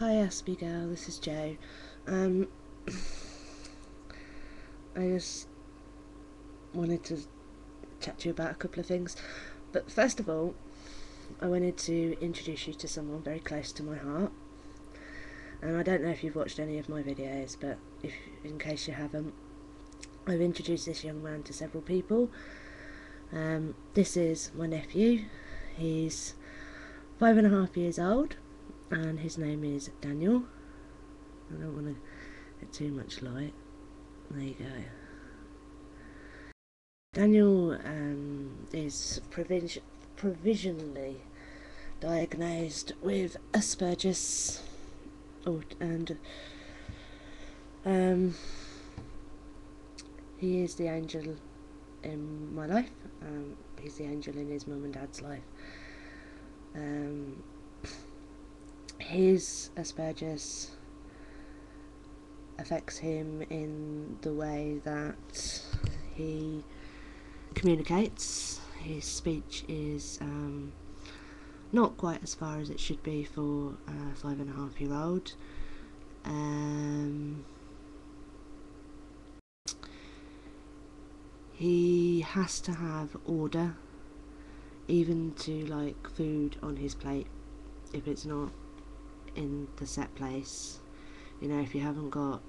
Hi Aspie girl, this is Jo. I just wanted to chat to you about a couple of things, but first of all I wanted to introduce you to someone very close to my heart. And I don't know if you've watched any of my videos, but in case you haven't, I've introduced this young man to several people. This is my nephew. He's 5.5 years old and his name is Daniel. I don't want to get too much light. There you go. Daniel is provisionally diagnosed with Asperger+, and he is the angel in my life. He's the angel in his mum and dad's life. His Asperger affects him in the way that he communicates. His speech is not quite as far as it should be for a 5.5-year-old. He has to have order, even to like food on his plate. If it's not in the set place, you know, if you haven't got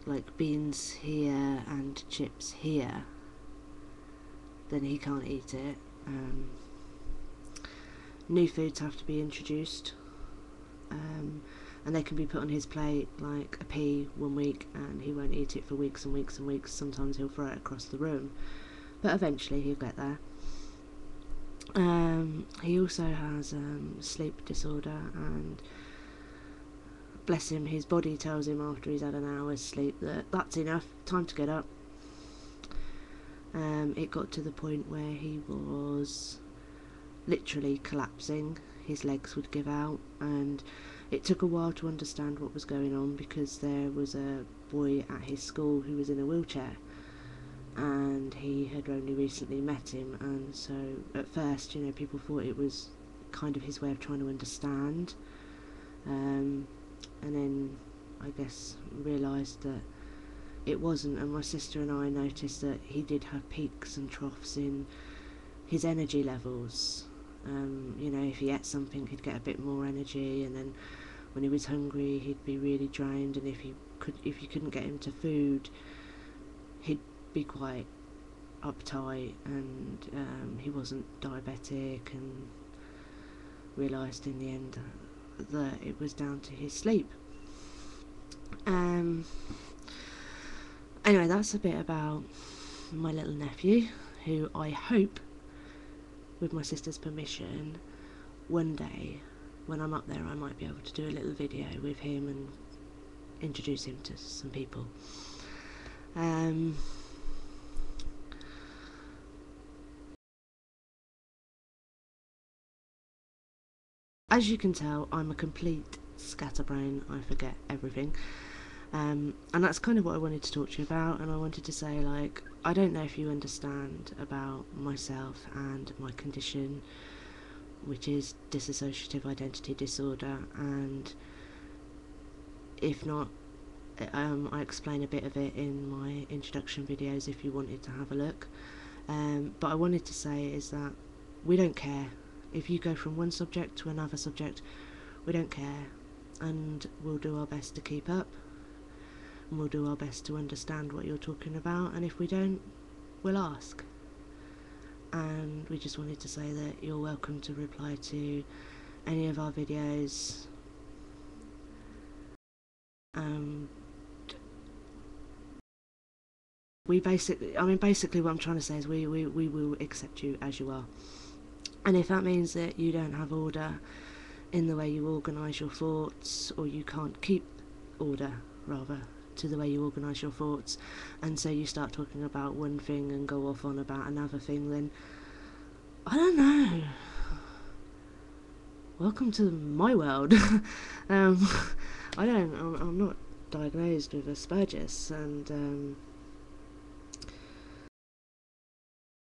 like beans here and chips here, then he can't eat it. New foods have to be introduced, and they can be put on his plate, like a pea 1 week, and he won't eat it for weeks and weeks and weeks. Sometimes he'll throw it across the room, but eventually he'll get there. He also has sleep disorder, and bless him, his body tells him after he's had an hour's sleep that that's enough, time to get up. It got to the point where he was literally collapsing. His legs would give out, and it took a while to understand what was going on, because there was a boy at his school who was in a wheelchair, and he had only recently met him, and so at first, you know, people thought it was kind of his way of trying to understand, and then I guess realised that it wasn't. And my sister and I noticed that he did have peaks and troughs in his energy levels. You know, if he ate something he'd get a bit more energy, and then when he was hungry he'd be really drained, and if you couldn't get him to food he'd be quite uptight, and he wasn't diabetic, and realised in the end that it was down to his sleep. Anyway, that's a bit about my little nephew, who I hope, with my sister's permission, one day when I'm up there I might be able to do a little video with him and introduce him to some people. As you can tell, I'm a complete scatterbrain. I forget everything. And that's kind of what I wanted to talk to you about, and I wanted to say, like, I don't know if you understand about myself and my condition, which is dissociative identity disorder, and if not, I explain a bit of it in my introduction videos if you wanted to have a look. But I wanted to say is that we don't care if you go from one subject to another subject. We don't care, and we'll do our best to keep up, and we'll do our best to understand what you're talking about, and if we don't, we'll ask. And we just wanted to say that you're welcome to reply to any of our videos. Basically what I'm trying to say is we will accept you as you are. And if that means that you don't have order in the way you organise your thoughts, or you can't keep order, rather, to the way you organise your thoughts, and so you start talking about one thing and go off on about another thing, then I don't know. Welcome to my world. I'm not diagnosed with Asperger's, and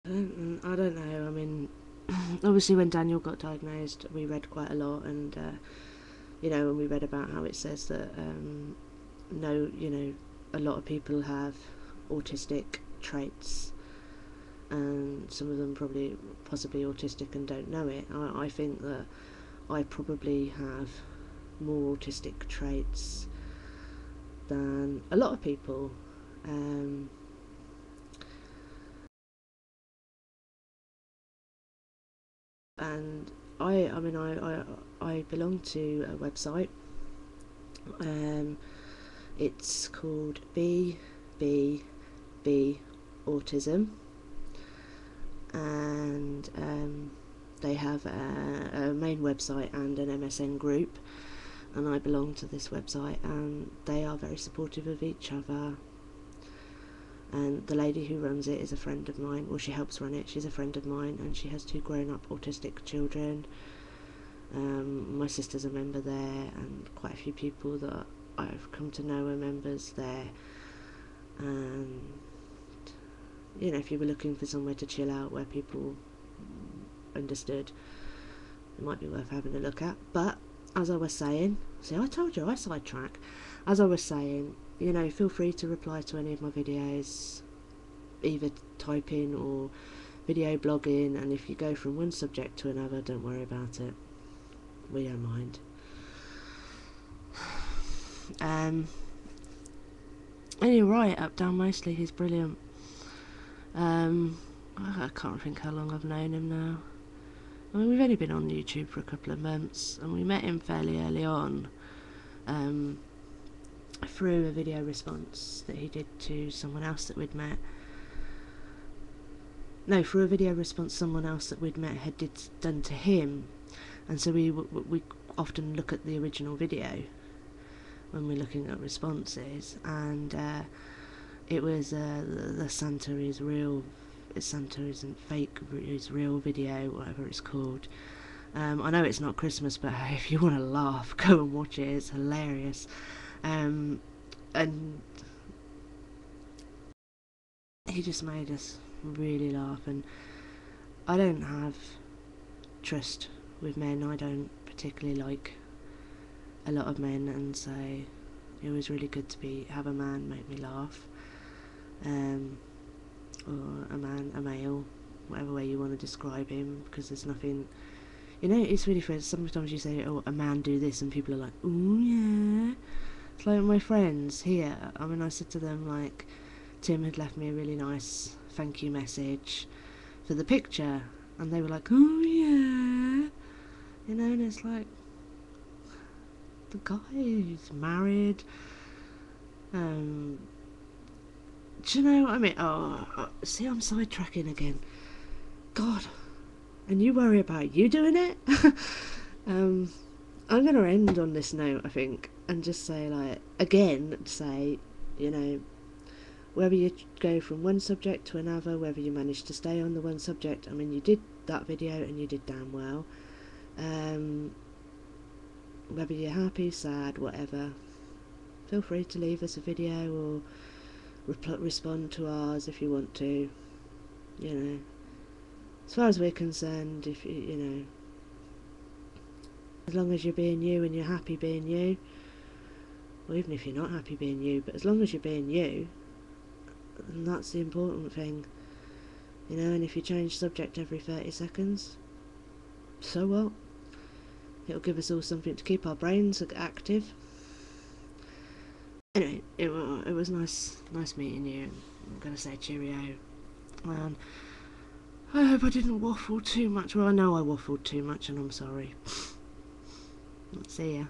I don't know. I mean, obviously when Daniel got diagnosed we read quite a lot, and you know, when we read about how it says that no, you know, a lot of people have autistic traits, and some of them possibly autistic and don't know it. I think that I probably have more autistic traits than a lot of people. And I mean, I belong to a website. It's called BBB Autism, and they have a main website and an MSN group, and I belong to this website, and they are very supportive of each other. And the lady who runs it is a friend of mine. Well, she helps run it. She's a friend of mine, and she has 2 grown-up autistic children. My sister's a member there, and quite a few people that I've come to know are members there. And you know, if you were looking for somewhere to chill out where people understood, it might be worth having a look at. But as I was saying, see, I told you I sidetrack. As I was saying, you know, feel free to reply to any of my videos, either typing or video blogging, and if you go from one subject to another, don't worry about it. We don't mind. And you're right, UpDownMostly, he's brilliant. I can't think how long I've known him now. I mean, we've only been on YouTube for a couple of months, and we met him fairly early on, through a video response that he did to someone else that we'd met. No, through a video response someone else that we'd met had done to him, and so we often look at the original video when we're looking at responses, and it was the Santa is real, Santa isn't fake, is real video, whatever it's called. I know it's not Christmas, but hey, if you want to laugh, go and watch it. It's hilarious. And he just made us really laugh. And I don't have trust with men. I don't particularly like a lot of men, and so it was really good to have a man make me laugh, or a male, whatever way you want to describe him, because there's nothing, you know, it's really funny. Sometimes you say, oh, a man do this, and people are like, oh yeah. It's like my friends here, I mean, I said to them, like, Tim had left me a really nice thank you message for the picture, and they were like, oh yeah, you know, and it's like, the guy is married, do you know what I mean? See, I'm sidetracking again. God, and you worry about you doing it? I'm going to end on this note, I think, and just say, like, again, say, you know, whether you go from one subject to another, whether you manage to stay on the one subject, I mean, you did that video and you did damn well. Whether you're happy, sad, whatever, feel free to leave us a video or respond to ours if you want to. You know, as far as we're concerned, if you know, as long as you're being you and you're happy being you, or even if you're not happy being you, but as long as you're being you, then that's the important thing, you know. And if you change subject every 30 seconds, so what? It'll give us all something to keep our brains active. Anyway, it was nice meeting you. I'm going to say cheerio. And I hope I didn't waffle too much. Well, I know I waffled too much, and I'm sorry. See ya.